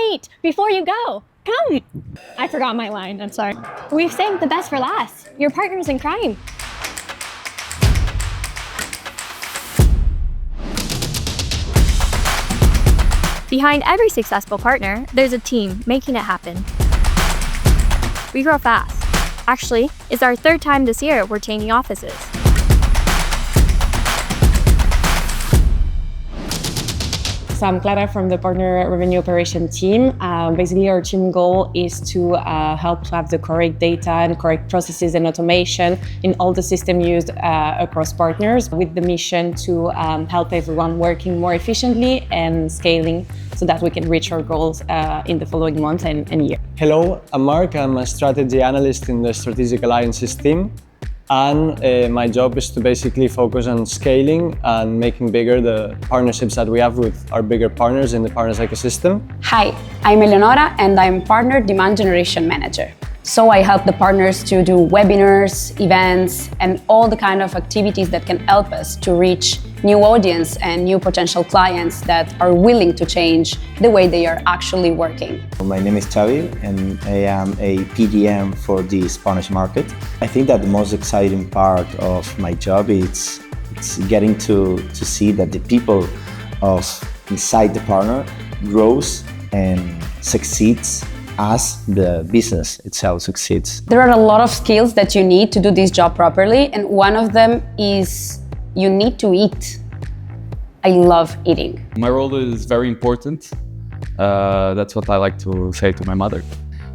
Wait, before you go, come. I forgot my line, I'm sorry. We've saved the best for last. Your partners in crime. Behind every successful partner, there's a team making it happen. We grow fast. Actually, it's our third time this year we're changing offices. So I'm Clara from the Partner Revenue Operation team. Basically, our team goal is to help to have the correct data and correct processes and automation in all the systems used across partners, with the mission to help everyone working more efficiently and scaling so that we can reach our goals in the following month and year. Hello, I'm Mark. I'm a strategy analyst in the Strategic Alliances team. And my job is to basically focus on scaling and making bigger the partnerships that we have with our bigger partners in the partners ecosystem. Hi, I'm Eleonora and I'm Partner Demand Generation Manager. So I help the partners to do webinars, events, and all the kind of activities that can help us to reach new audience and new potential clients that are willing to change the way they are actually working. My name is Xavi and I am a PDM for the Spanish market. I think that the most exciting part of my job is getting to see that the people of inside the partner grows and succeeds as the business itself succeeds. There are a lot of skills that you need to do this job properly, and one of them is you need to eat. I love eating. My role is very important. That's what I like to say to my mother.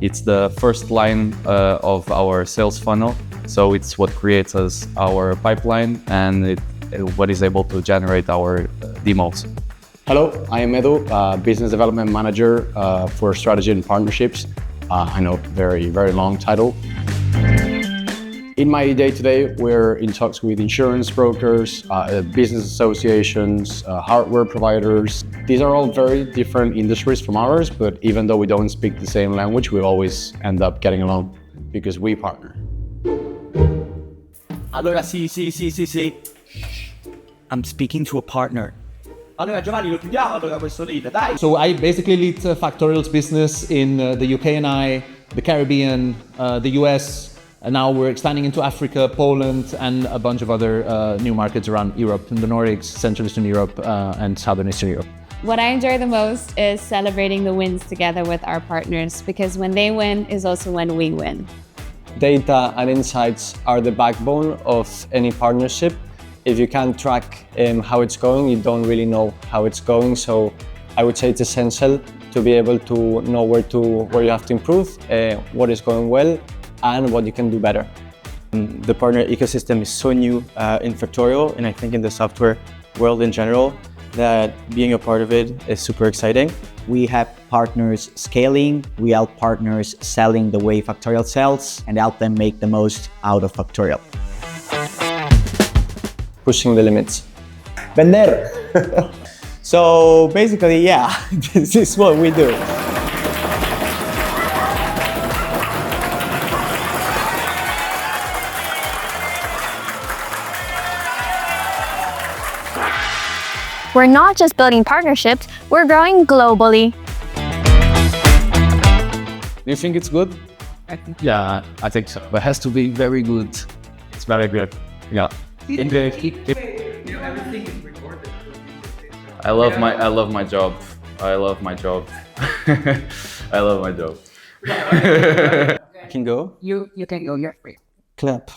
It's the first line of our sales funnel. So it's what creates our pipeline and what is able to generate our demos. Hello, I am Edu, Business Development Manager for Strategy and Partnerships. I know, very long title. In my day-to-day, we're in talks with insurance brokers, business associations, hardware providers. These are all very different industries from ours, but even though we don't speak the same language, we always end up getting along because we partner. Allora, sì. I'm speaking to a partner. So I basically lead Factorial's business in the UK and the Caribbean, the US, and now we're expanding into Africa, Poland, and a bunch of other new markets around Europe, in the Nordics, Central Eastern Europe, and Southern Eastern Europe. What I enjoy the most is celebrating the wins together with our partners, because when they win is also when we win. Data and insights are the backbone of any partnership. If you can't track how it's going, you don't really know how it's going. So I would say it's essential to be able to know where you have to improve, what is going well, and what you can do better. The partner ecosystem is so new in Factorial, and I think in the software world in general, that being a part of it is super exciting. We have partners scaling, we help partners selling the way Factorial sells, and help them make the most out of Factorial. Pushing the limits. Vender! So basically, yeah, this is what we do. We're not just building partnerships, we're growing globally. Do you think it's good? Yeah, I think so. But it has to be very good. It's very good. Yeah. Everything is recorded. I love my job. I love my job. I love my job. I can go? You can go, you're free. Clap.